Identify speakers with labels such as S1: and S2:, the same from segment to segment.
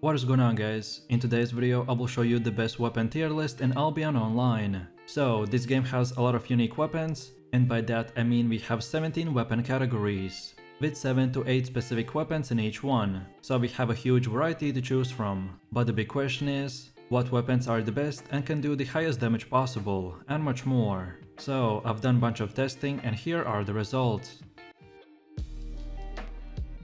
S1: What is going on, guys? In today's video I will show you the best weapon tier list in Albion Online. So this game has a lot of unique weapons, and by that I mean we have 17 weapon categories, with 7 to 8 specific weapons in each one, so we have a huge variety to choose from. But the big question is, what weapons are the best and can do the highest damage possible, and much more. So I've done a bunch of testing and here are the results.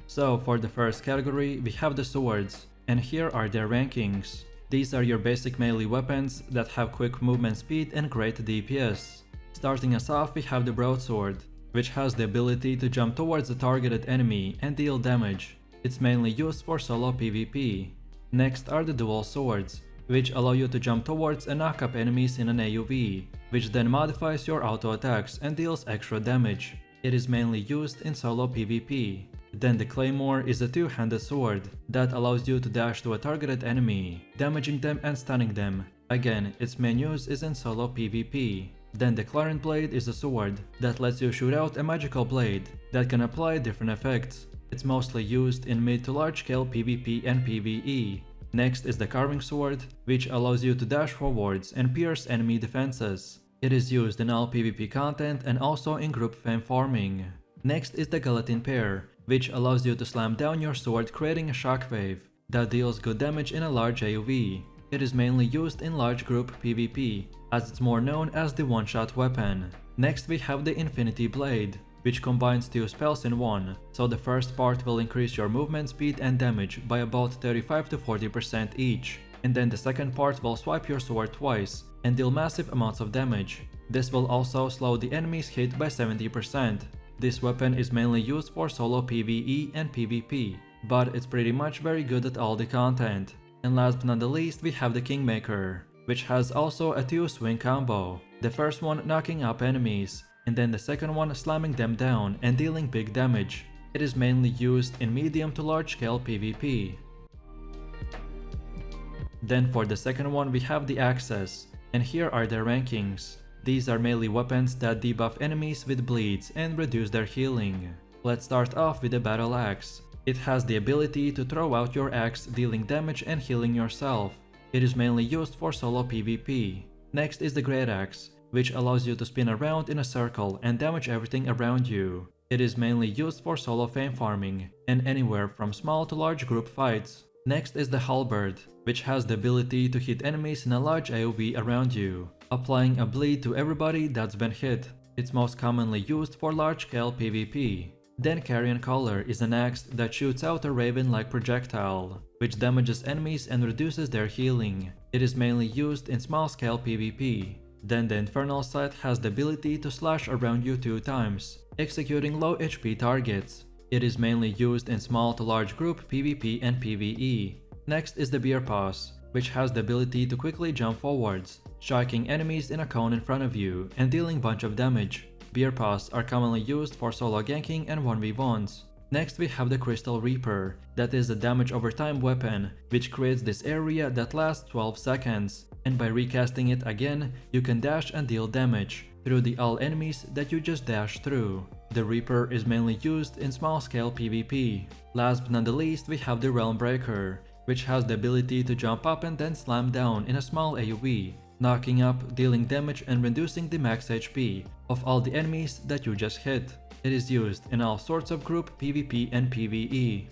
S1: So for the first category we have the swords, and here are their rankings. These are your basic melee weapons that have quick movement speed and great DPS. Starting us off we have the broadsword, which has the ability to jump towards a targeted enemy and deal damage. It's mainly used for solo PvP. Next are the dual swords, which allow you to jump towards and knock up enemies in an AoV, which then modifies your auto attacks and deals extra damage. It is mainly used in solo PvP. Then the claymore is a two-handed sword that allows you to dash to a targeted enemy, damaging them and stunning them. Again, its main use is in solo PvP. Then the clarion blade is a sword that lets you shoot out a magical blade that can apply different effects. It's mostly used in mid to large scale PvP and PvE. Next is the carving sword, which allows you to dash forwards and pierce enemy defenses. It is used in all PvP content and also in group fame farming. Next is the guillotine pair, which allows you to slam down your sword, creating a shockwave that deals good damage in a large AoV. It is mainly used in large group PvP, as it's more known as the one-shot weapon. Next we have the infinity blade, which combines two spells in one, so the first part will increase your movement speed and damage by about 35 to 40% each, and then the second part will swipe your sword twice and deal massive amounts of damage. This will also slow the enemy's hit by 70%. This weapon is mainly used for solo PvE and PvP, but it's pretty much very good at all the content. And last but not the least we have the Kingmaker, which has also a two-swing combo, the first one knocking up enemies, and then the second one slamming them down and dealing big damage. It is mainly used in medium to large scale PvP. Then for the second one we have the axes, and here are their rankings. These are melee weapons that debuff enemies with bleeds and reduce their healing. Let's start off with the battle axe. It has the ability to throw out your axe, dealing damage and healing yourself. It is mainly used for solo PvP. Next is the great axe, which allows you to spin around in a circle and damage everything around you. It is mainly used for solo fame farming and anywhere from small to large group fights. Next is the halberd, which has the ability to hit enemies in a large AoV around you, applying a bleed to everybody that's been hit. It's most commonly used for large-scale PvP. Then Carrion Collar is an axe that shoots out a raven-like projectile, which damages enemies and reduces their healing. It is mainly used in small-scale PvP. Then the Infernal Sight has the ability to slash around you 2 times, executing low HP targets. It is mainly used in small to large group PvP and PvE. Next is the Beer Paws, which has the ability to quickly jump forwards, striking enemies in a cone in front of you and dealing bunch of damage. Beer Paws are commonly used for solo ganking and 1v1s. Next we have the Crystal Reaper, that is a damage over time weapon, which creates this area that lasts 12 seconds, and by recasting it again, you can dash and deal damage through the all enemies that you just dashed through. The Reaper is mainly used in small scale PvP. Last but not the least we have the Realm Breaker, which has the ability to jump up and then slam down in a small AoV, knocking up, dealing damage and reducing the max HP of all the enemies that you just hit. It is used in all sorts of group PvP and PvE.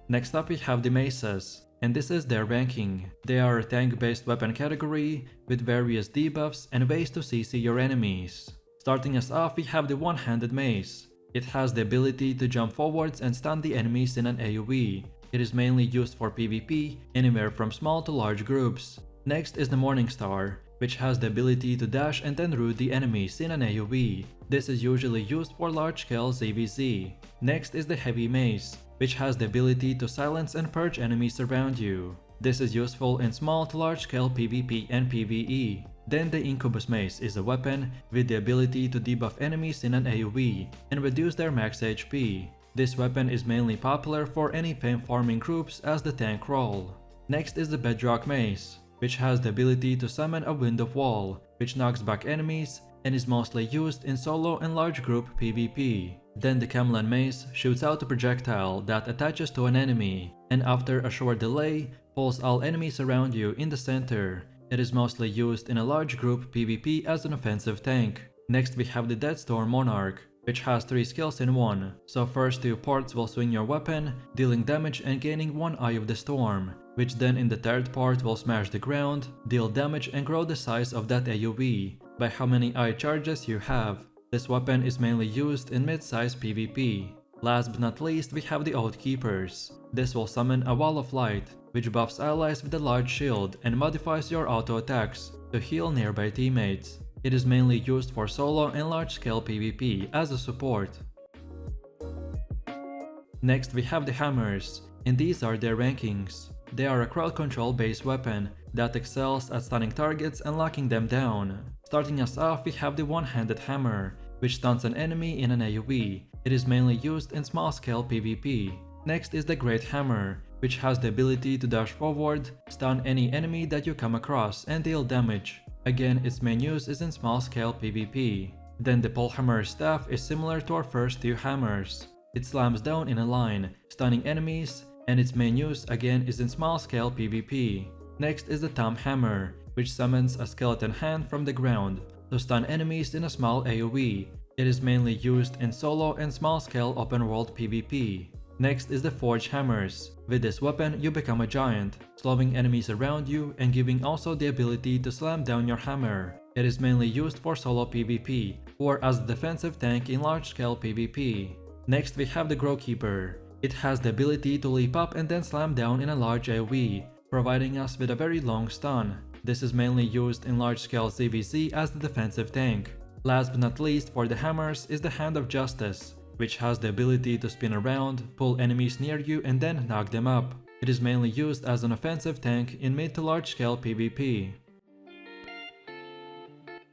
S1: Next up we have the maces, and this is their ranking. They are a tank-based weapon category with various debuffs and ways to CC your enemies. Starting us off we have the one-handed mace. It has the ability to jump forwards and stun the enemies in an AoV. It is mainly used for PvP, anywhere from small to large groups. Next is the Morningstar, which has the ability to dash and then root the enemies in an AoV. This is usually used for large-scale ZVZ. Next is the Heavy Mace, which has the ability to silence and purge enemies around you. This is useful in small to large-scale PvP and PvE. Then the Incubus Mace is a weapon with the ability to debuff enemies in an AoV and reduce their max HP. This weapon is mainly popular for any fame farming groups as the tank role. Next is the Bedrock Mace, which has the ability to summon a Wind of Wall, which knocks back enemies and is mostly used in solo and large group PvP. Then the Camelon Mace shoots out a projectile that attaches to an enemy, and after a short delay, pulls all enemies around you in the center. It is mostly used in a large group PvP as an offensive tank. Next we have the Deathstorm Monarch, which has 3 skills in one. So first 2 parts will swing your weapon, dealing damage and gaining 1 Eye of the Storm, which then in the third part will smash the ground, deal damage and grow the size of that AoE by how many eye charges you have. This weapon is mainly used in mid-size PvP. Last but not least, we have the Oathkeepers. This will summon a Wall of Light, which buffs allies with a large shield and modifies your auto attacks to heal nearby teammates. It is mainly used for solo and large-scale PvP as a support. Next we have the Hammers, and these are their rankings. They are a crowd control based weapon that excels at stunning targets and locking them down. Starting us off, we have the One-Handed Hammer, which stuns an enemy in an AoE. It is mainly used in small-scale PvP. Next is the Great Hammer, which has the ability to dash forward, stun any enemy that you come across, and deal damage. Again, its main use is in small-scale PvP. Then the Polehammer's staff is similar to our first 2 hammers. It slams down in a line, stunning enemies, and its main use again is in small-scale PvP. Next is the Thumb Hammer, which summons a skeleton hand from the ground to stun enemies in a small AoE. It is mainly used in solo and small-scale open-world PvP. Next is the Forge Hammers. With this weapon, you become a giant, slowing enemies around you and giving also the ability to slam down your hammer. It is mainly used for solo PvP or as a defensive tank in large-scale PvP. Next we have the Growkeeper. It has the ability to leap up and then slam down in a large AoE, providing us with a very long stun. This is mainly used in large-scale ZVZ as the defensive tank. Last but not least for the hammers is the Hand of Justice, which has the ability to spin around, pull enemies near you and then knock them up. It is mainly used as an offensive tank in mid to large scale PvP.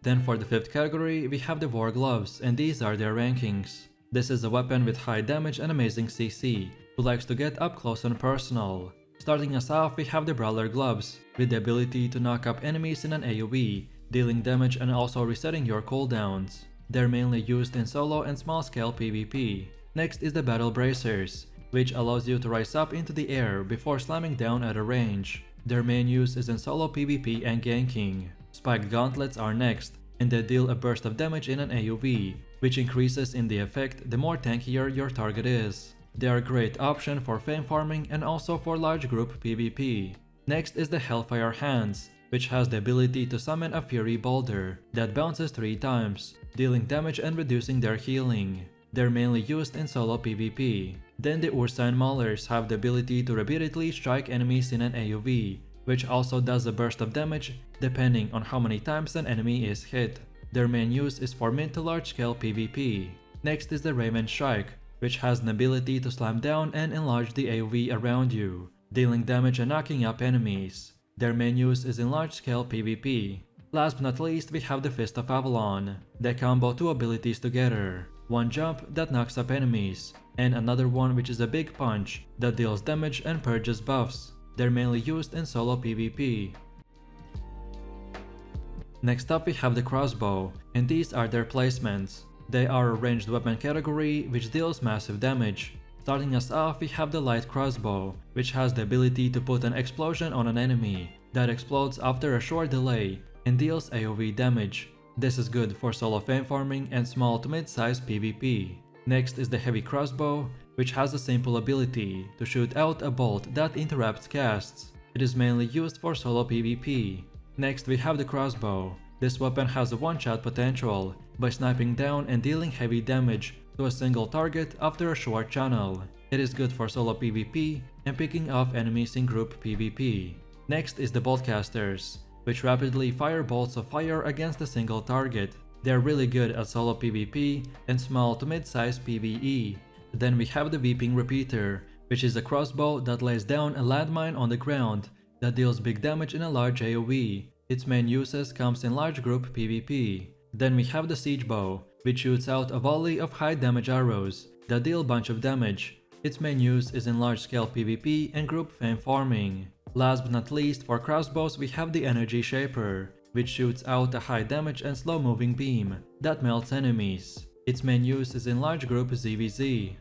S1: Then for the 5th category, we have the War Gloves, and these are their rankings. This is a weapon with high damage and amazing CC, who likes to get up close and personal. Starting us off, we have the Brawler Gloves, with the ability to knock up enemies in an AoE, dealing damage and also resetting your cooldowns. They're mainly used in solo and small-scale PvP. Next is the Battle Bracers, which allows you to rise up into the air before slamming down at a range. Their main use is in solo PvP and ganking. Spiked Gauntlets are next, and they deal a burst of damage in an AoE, which increases in the effect the more tankier your target is. They are a great option for fame farming and also for large group PvP. Next is the Hellfire Hands, which has the ability to summon a Fury Boulder that bounces 3 times, dealing damage and reducing their healing. They're mainly used in solo PvP. Then the Ursine Maulers have the ability to repeatedly strike enemies in an AoE, which also does a burst of damage depending on how many times an enemy is hit. Their main use is for mid to large scale PvP. Next is the Raven Strike, which has an ability to slam down and enlarge the AoE around you, dealing damage and knocking up enemies. Their main use is in large scale PvP. Last but not least, we have the Fist of Avalon. They combo 2 abilities together. One jump that knocks up enemies, and another one which is a big punch that deals damage and purges buffs. They're mainly used in solo PvP. Next up we have the Crossbow, and these are their placements. They are a ranged weapon category which deals massive damage. Starting us off, we have the Light Crossbow, which has the ability to put an explosion on an enemy that explodes after a short delay and deals AoE damage. This is good for solo fame farming and small to mid-size PvP. Next is the Heavy Crossbow, which has a simple ability to shoot out a bolt that interrupts casts. It is mainly used for solo PvP. Next we have the Crossbow. This weapon has a one-shot potential by sniping down and dealing heavy damage to a single target after a short channel. It is good for solo PvP and picking off enemies in group PvP. Next is the Boltcasters, which rapidly fire bolts of fire against a single target. They are really good at solo PvP and small to mid-size PvE. Then we have the Weeping Repeater, which is a crossbow that lays down a landmine on the ground that deals big damage in a large AoE. Its main uses comes in large group PvP. Then we have the Siege Bow, which shoots out a volley of high damage arrows that deal bunch of damage. Its main use is in large scale PvP and group fame farming. Last but not least, for crossbows we have the Energy Shaper, which shoots out a high damage and slow moving beam that melts enemies. Its main use is in large group ZVZ.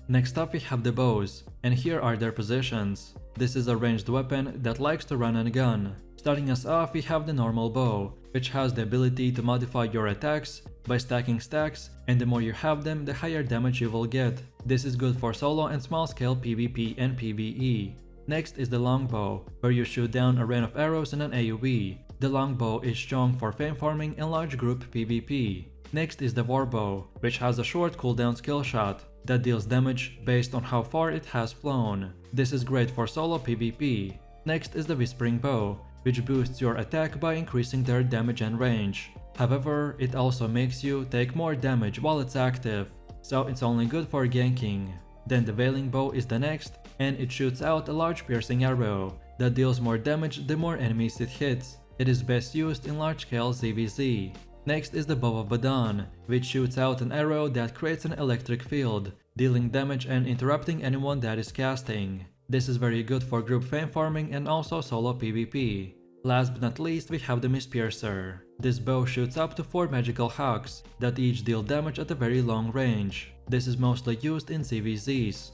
S1: Next up we have the bows, and here are their positions. This is a ranged weapon that likes to run and gun. Starting us off, we have the normal bow, which has the ability to modify your attacks by stacking stacks, and the more you have them, the higher damage you will get. This is good for solo and small scale PvP and PvE. Next is the longbow, where you shoot down a rain of arrows in an AoE. The longbow is strong for fame farming and large group PvP. Next is the warbow, which has a short cooldown skill shot that deals damage based on how far it has flown. This is great for solo PvP. Next is the whispering bow, which boosts your attack by increasing their damage and range. However, it also makes you take more damage while it's active, so it's only good for ganking. Then the wailing bow is the next, and it shoots out a large piercing arrow that deals more damage the more enemies it hits. It is best used in large scale ZVZ. Next is the bow of Badon, which shoots out an arrow that creates an electric field, dealing damage and interrupting anyone that is casting. This is very good for group fame farming and also solo PvP. Last but not least, we have the Mistpiercer. This bow shoots up to 4 magical hawks that each deal damage at a very long range. This is mostly used in ZVZs.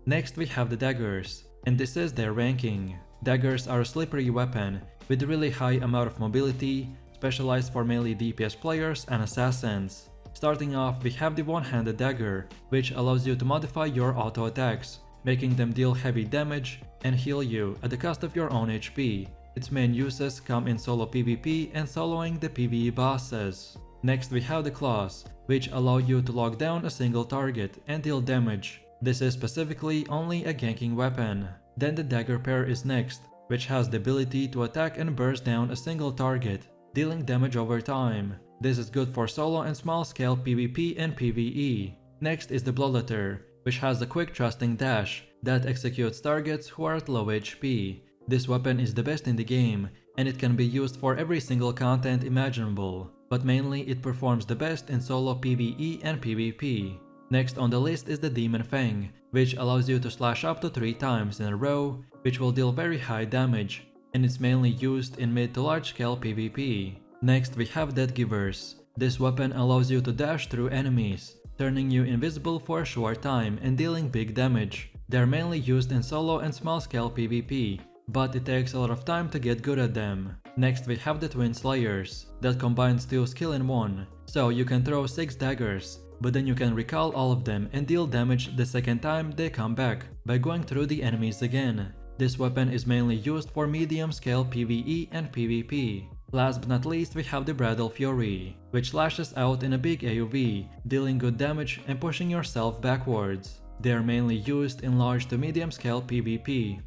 S1: Next we have the Daggers, and this is their ranking. Daggers are a slippery weapon with a really high amount of mobility, specialized for melee DPS players and assassins. Starting off, we have the one-handed dagger, which allows you to modify your auto attacks, making them deal heavy damage and heal you at the cost of your own HP. Its main uses come in solo PvP and soloing the PvE bosses. Next we have the claws, which allow you to lock down a single target and deal damage. This is specifically only a ganking weapon. Then the dagger pair is next, which has the ability to attack and burst down a single target, dealing damage over time. This is good for solo and small scale PvP and PvE. Next is the Bloodletter, which has a quick thrusting dash that executes targets who are at low HP. This weapon is the best in the game, and it can be used for every single content imaginable, but mainly it performs the best in solo PvE and PvP. Next on the list is the Demon Fang, which allows you to slash up to 3 times in a row, which will deal very high damage, and it's mainly used in mid to large scale PvP. Next we have Death Givers. This weapon allows you to dash through enemies, turning you invisible for a short time and dealing big damage. They are mainly used in solo and small scale PvP, but it takes a lot of time to get good at them. Next we have the Twin Slayers, that combines 2 skill in 1, so you can throw 6 daggers, but then you can recall all of them and deal damage the second time they come back by going through the enemies again. This weapon is mainly used for medium scale PvE and PvP. Last but not least, we have the Bridal Fury, which lashes out in a big AoV, dealing good damage and pushing yourself backwards. They are mainly used in large to medium scale PvP.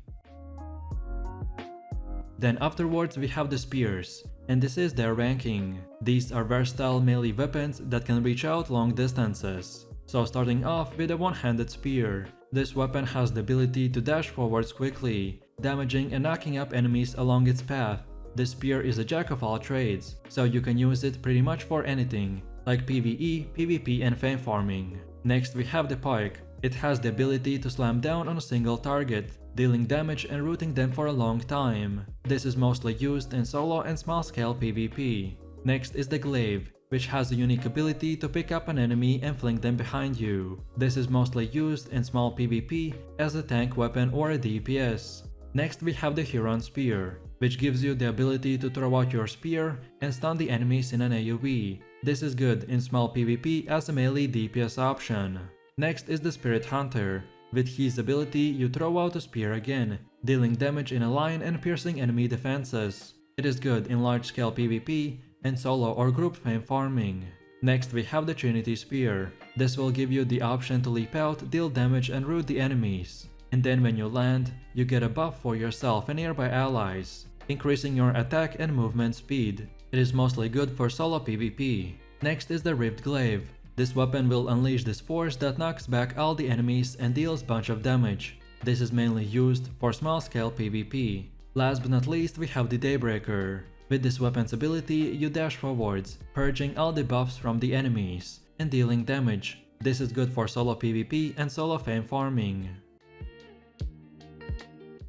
S1: Then afterwards we have the Spears, and this is their ranking. These are versatile melee weapons that can reach out long distances. So starting off with a one-handed spear. This weapon has the ability to dash forwards quickly, damaging and knocking up enemies along its path. This spear is a jack of all trades, so you can use it pretty much for anything, like PvE, PvP and fame farming. Next we have the Pike. It has the ability to slam down on a single target, dealing damage and rooting them for a long time. This is mostly used in solo and small scale PvP. Next is the Glaive, which has a unique ability to pick up an enemy and fling them behind you. This is mostly used in small PvP as a tank weapon or a DPS. Next we have the Huron Spear, which gives you the ability to throw out your spear and stun the enemies in an AoE. This is good in small PvP as a melee DPS option. Next is the Spirit Hunter. With his ability, you throw out a spear again, dealing damage in a line and piercing enemy defenses. It is good in large-scale PvP and solo or group fame farming. Next we have the Trinity Spear. This will give you the option to leap out, deal damage and root the enemies. And then when you land, you get a buff for yourself and nearby allies, increasing your attack and movement speed. It is mostly good for solo PvP. Next is the Rift Glaive. This weapon will unleash this force that knocks back all the enemies and deals bunch of damage. This is mainly used for small scale PvP. Last but not least, we have the Daybreaker. With this weapon's ability, you dash forwards, purging all the buffs from the enemies and dealing damage. This is good for solo PvP and solo fame farming.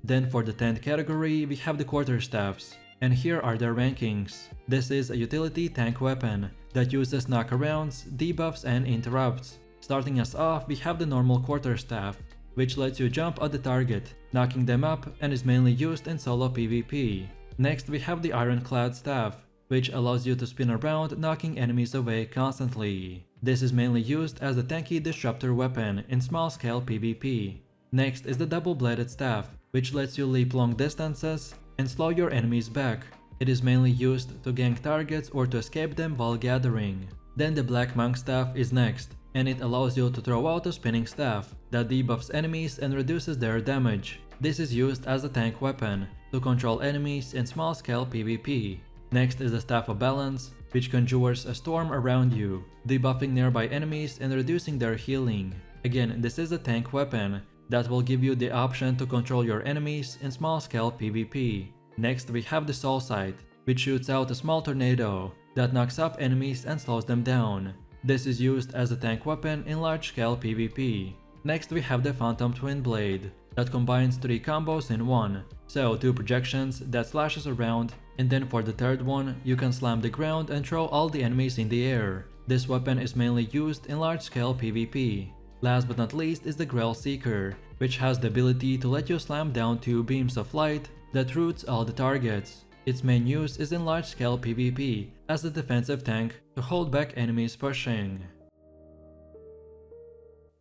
S1: Then for the 10th category, we have the Quarterstaffs, and here are their rankings. This is a utility tank weapon that uses knockarounds, debuffs, and interrupts. Starting us off, we have the normal Quarterstaff, which lets you jump at the target, knocking them up, and is mainly used in solo PvP. Next, we have the Ironclad Staff, which allows you to spin around, knocking enemies away constantly. This is mainly used as a tanky disruptor weapon in small-scale PvP. Next is the Double-Bladed Staff, which lets you leap long distances and slow your enemies back. It is mainly used to gank targets or to escape them while gathering. Then the Black Monk Staff is next, and it allows you to throw out a spinning staff that debuffs enemies and reduces their damage. This is used as a tank weapon to control enemies in small-scale PvP. Next is the Staff of Balance, which conjures a storm around you, debuffing nearby enemies and reducing their healing. Again, this is a tank weapon that will give you the option to control your enemies in small-scale PvP. Next, we have the Soul Sight, which shoots out a small tornado that knocks up enemies and slows them down. This is used as a tank weapon in large-scale PvP. Next, we have the Phantom Twin Blade that combines 3 combos in one, so 2 projections that slashes around, and then for the third one, you can slam the ground and throw all the enemies in the air. This weapon is mainly used in large-scale PvP. Last but not least is the Grail Seeker, which has the ability to let you slam down 2 beams of light that roots all the targets. Its main use is in large-scale PvP as a defensive tank to hold back enemies pushing.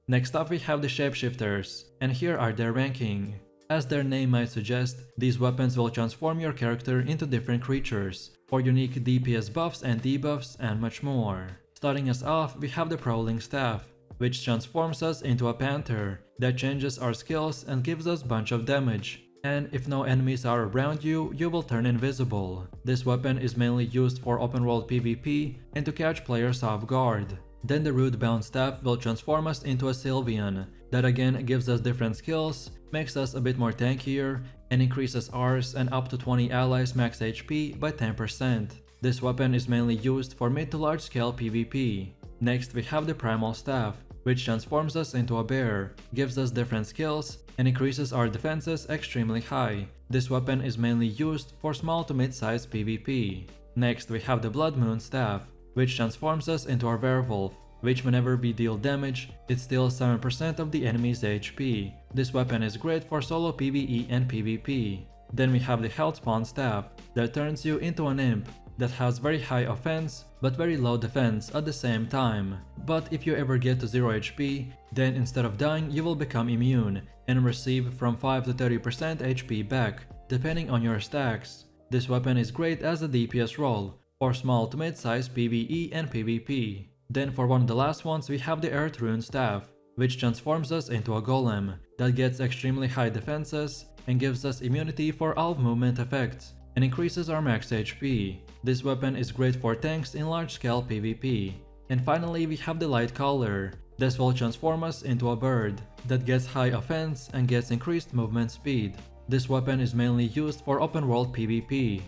S1: Next up we have the Shapeshifters, and here are their ranking. As their name might suggest, these weapons will transform your character into different creatures, for unique DPS buffs and debuffs, and much more. Starting us off, we have the Prowling Staff, which transforms us into a panther that changes our skills and gives us bunch of damage. And if no enemies are around you, you will turn invisible. This weapon is mainly used for open world PvP and to catch players off guard. Then the Rootbound Staff will transform us into a Sylvian that again gives us different skills, makes us a bit more tankier, and increases ours and up to 20 allies max HP by 10%. This weapon is mainly used for mid to large scale PvP. Next we have the Primal Staff, which transforms us into a bear, gives us different skills, and increases our defenses extremely high. This weapon is mainly used for small to mid-sized PvP. Next we have the Blood Moon Staff, which transforms us into a werewolf, which whenever we deal damage, it steals 7% of the enemy's HP. This weapon is great for solo PvE and PvP. Then we have the Healthspawn Staff, that turns you into an imp that has very high offense but very low defense at the same time. But if you ever get to 0 HP, then instead of dying you will become immune and receive from 5 to 30% HP back, depending on your stacks. This weapon is great as a DPS role for small to mid-size PvE and PvP. Then for one of the last ones we have the Earthrune Staff, which transforms us into a golem that gets extremely high defenses and gives us immunity for all movement effects and increases our max HP. This weapon is great for tanks in large-scale PvP. And finally we have the Light Caller. This will transform us into a bird that gets high offense and gets increased movement speed. This weapon is mainly used for open world PvP.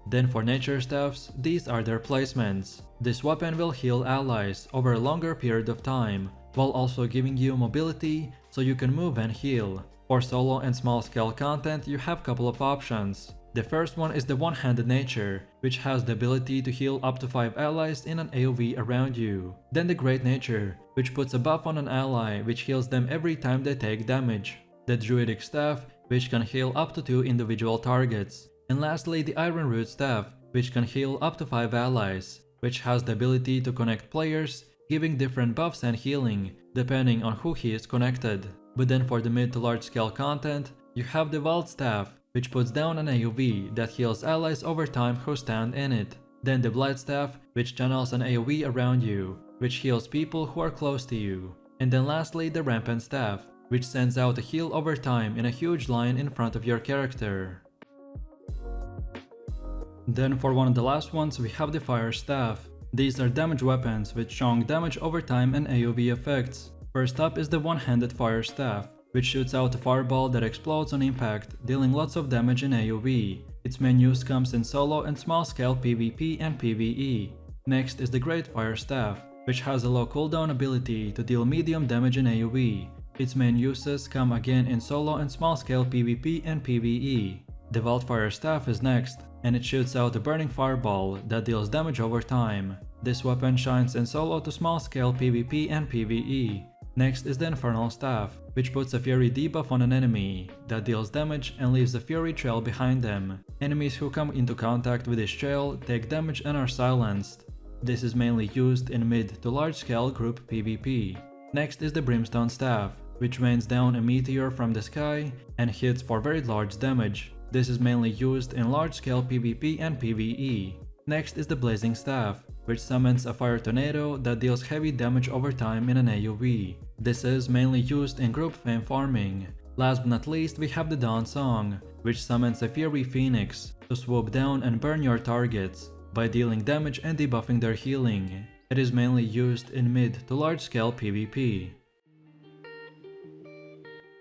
S1: Then for Nature Staffs, these are their placements. This weapon will heal allies over a longer period of time, while also giving you mobility so you can move and heal. For solo and small scale content you have a couple of options. The first one is the One-Handed Nature, which has the ability to heal up to 5 allies in an AoE around you. Then the Great Nature, which puts a buff on an ally which heals them every time they take damage. The Druidic Staff, which can heal up to 2 individual targets. And lastly the Iron Root Staff, which can heal up to 5 allies, which has the ability to connect players, giving different buffs and healing, depending on who he is connected. But then for the mid to large scale content, you have the Wild Staff, which puts down an AoE that heals allies over time who stand in it. Then the Blight Staff, which channels an AoE around you, which heals people who are close to you. And then lastly the Rampant Staff, which sends out a heal over time in a huge line in front of your character. Then for one of the last ones we have the Fire Staff. These are damage weapons with strong damage over time and AoE effects. First up is the One-Handed Fire Staff, which shoots out a fireball that explodes on impact, dealing lots of damage in AoE. Its main use comes in solo and small scale PvP and PvE. Next is the Great Fire Staff, which has a low cooldown ability to deal medium damage in AoE. Its main uses come again in solo and small scale PvP and PvE. The Wildfire Staff is next, and it shoots out a burning fireball that deals damage over time. This weapon shines in solo to small scale PvP and PvE. Next is the Infernal Staff, which puts a Fury debuff on an enemy that deals damage and leaves a Fury trail behind them. Enemies who come into contact with this trail take damage and are silenced. This is mainly used in mid to large scale group PvP. Next is the Brimstone Staff, which rains down a meteor from the sky and hits for very large damage. This is mainly used in large scale PvP and PvE. Next is the Blazing Staff, which summons a fire tornado that deals heavy damage over time in an AoE. This is mainly used in group fame farming. Last but not least, we have the Dawn Song, which summons a Fury Phoenix to swoop down and burn your targets by dealing damage and debuffing their healing. It is mainly used in mid to large scale PvP.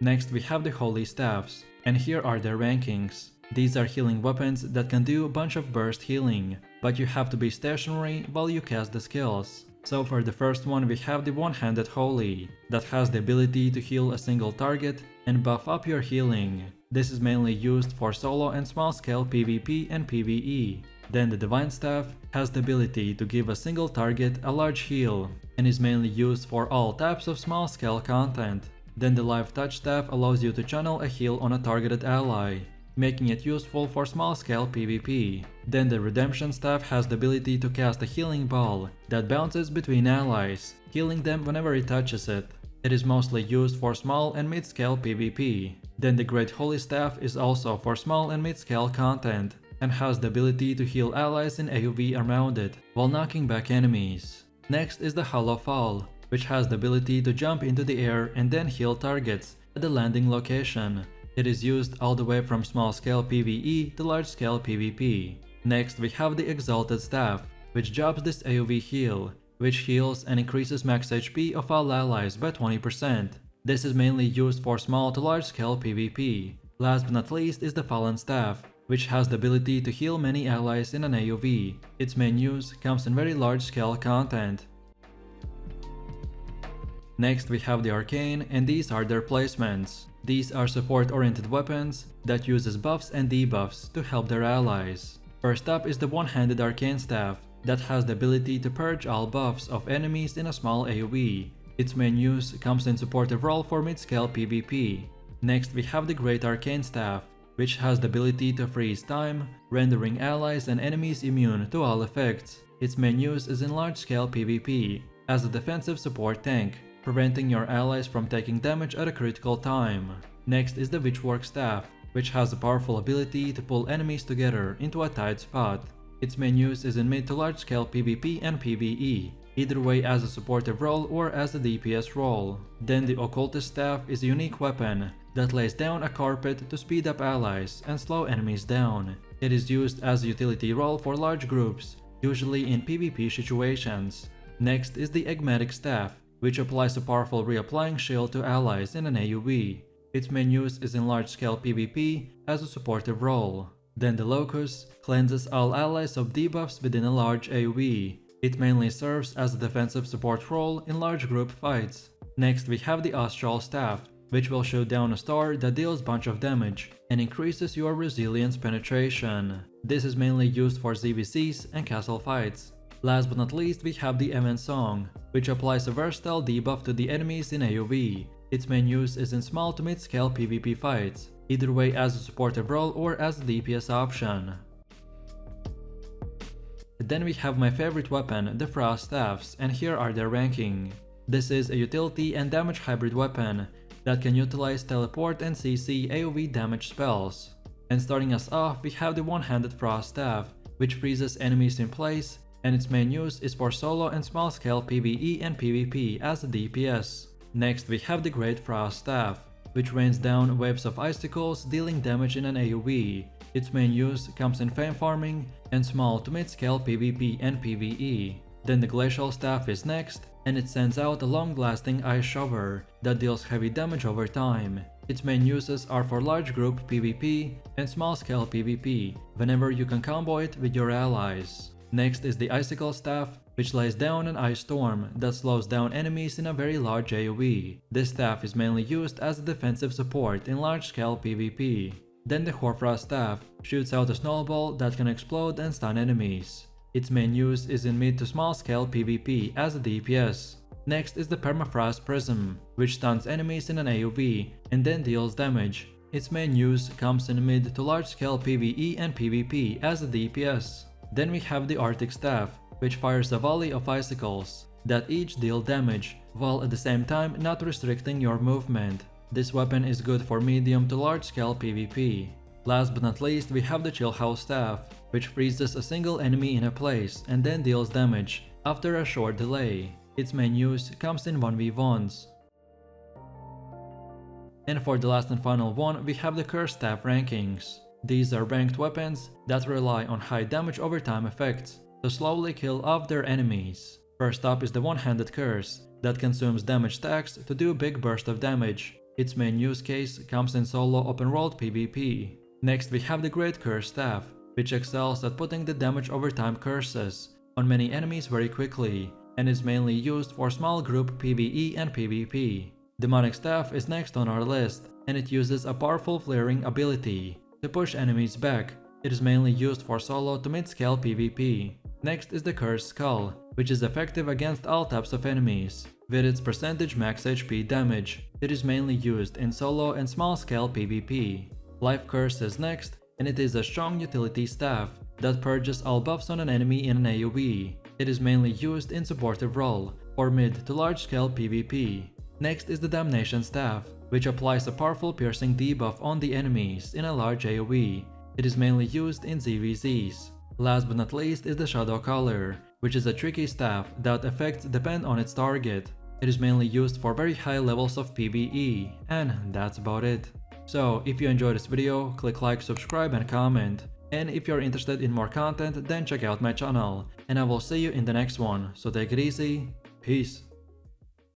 S1: Next we have the Holy Staffs, and here are their rankings. These are healing weapons that can do a bunch of burst healing, but you have to be stationary while you cast the skills. So for the first one we have the One-Handed Holy, that has the ability to heal a single target and buff up your healing. This is mainly used for solo and small scale PvP and PvE. Then the Divine Staff has the ability to give a single target a large heal, and is mainly used for all types of small scale content. Then the Live Touch Staff allows you to channel a heal on a targeted ally, making it useful for small scale PvP. Then the Redemption Staff has the ability to cast a healing ball that bounces between allies, healing them whenever it touches it. It is mostly used for small and mid-scale PvP. Then the Great Holy Staff is also for small and mid-scale content, and has the ability to heal allies in AoE around it, while knocking back enemies. Next is the Hollow Fall, which has the ability to jump into the air and then heal targets at the landing location. It is used all the way from small scale PvE to large scale PvP. Next we have the Exalted Staff, which drops this AoE heal, which heals and increases max HP of all allies by 20%. This is mainly used for small to large scale PvP. Last but not least is the Fallen Staff, which has the ability to heal many allies in an AoE. Its main use comes in very large scale content. Next we have the Arcane, and these are their placements. These are support-oriented weapons that uses buffs and debuffs to help their allies. First up is the One-Handed Arcane Staff that has the ability to purge all buffs of enemies in a small AoE. Its main use comes in supportive role for mid-scale PvP. Next we have the Great Arcane Staff, which has the ability to freeze time, rendering allies and enemies immune to all effects. Its main use is in large-scale PvP as a defensive support tank, preventing your allies from taking damage at a critical time. Next is the Witchwork Staff, which has a powerful ability to pull enemies together into a tight spot. Its main use is in mid to large scale PvP and PvE, either way as a supportive role or as a DPS role. Then the Occultist Staff is a unique weapon that lays down a carpet to speed up allies and slow enemies down. It is used as a utility role for large groups, usually in PvP situations. Next is the Eggmatic Staff, which applies a powerful reapplying shield to allies in an AoE. Its main use is in large-scale PvP as a supportive role. Then the Locus cleanses all allies of debuffs within a large AoE. It mainly serves as a defensive support role in large group fights. Next we have the Austral Staff, which will shoot down a star that deals bunch of damage and increases your resilience penetration. This is mainly used for ZVCs and castle fights. Last but not least we have the Event Song, which applies a versatile debuff to the enemies in AoE. Its main use is in small to mid-scale PvP fights, either way as a supportive role or as a DPS option. Then we have my favorite weapon, the Frost Staffs, and here are their ranking. This is a utility and damage hybrid weapon that can utilize teleport and CC AoE damage spells. And starting us off we have the One-Handed Frost Staff, which freezes enemies in place, and its main use is for solo and small scale PvE and PvP as a DPS. Next we have the Great Frost Staff, which rains down waves of icicles dealing damage in an AoE. Its main use comes in fame farming and small to mid-scale PvP and PvE. Then the Glacial Staff is next, and it sends out a long-lasting ice shower that deals heavy damage over time. Its main uses are for large group PvP and small scale PvP, whenever you can combo it with your allies. Next is the Icicle Staff, which lays down an ice storm that slows down enemies in a very large AoE. This staff is mainly used as a defensive support in large-scale PvP. Then the Quarterstaff shoots out a snowball that can explode and stun enemies. Its main use is in mid to small scale PvP as a DPS. Next is the Permafrost Prism, which stuns enemies in an AoV and then deals damage. Its main use comes in mid to large scale PvE and PvP as a DPS. Then we have the Arctic Staff, which fires a volley of icicles that each deal damage, while at the same time not restricting your movement. This weapon is good for medium to large scale PvP. Last but not least, we have the Chillhouse Staff, which freezes a single enemy in a place and then deals damage after a short delay. Its main use comes in 1v1s. And for the last and final one, we have the Cursed Staff rankings. These are ranked weapons that rely on high damage over time effects to slowly kill off their enemies. First up is the One-Handed Curse that consumes damage stacks to do a big burst of damage. Its main use case comes in solo open world PvP. Next we have the Great Cursed Staff, which excels at putting the damage over time curses on many enemies very quickly, and is mainly used for small group PvE and PvP. Demonic Staff is next on our list, and it uses a powerful flaring ability to push enemies back. It is mainly used for solo to mid-scale PvP. Next is the Cursed Skull, which is effective against all types of enemies. With its percentage max HP damage, it is mainly used in solo and small-scale PvP. Life Curse is next, and it is a strong utility staff that purges all buffs on an enemy in an AoE. It is mainly used in supportive role, or mid to large scale PvP. Next is the Damnation Staff, which applies a powerful piercing debuff on the enemies in a large AoE. It is mainly used in ZVZs. Last but not least is the Shadow Collar, which is a tricky staff that effects depend on its target. It is mainly used for very high levels of PvE, and that's about it. So if you enjoyed this video, click like, subscribe and comment. And if you're interested in more content, then check out my channel. And I will see you in the next one, so take it easy, peace.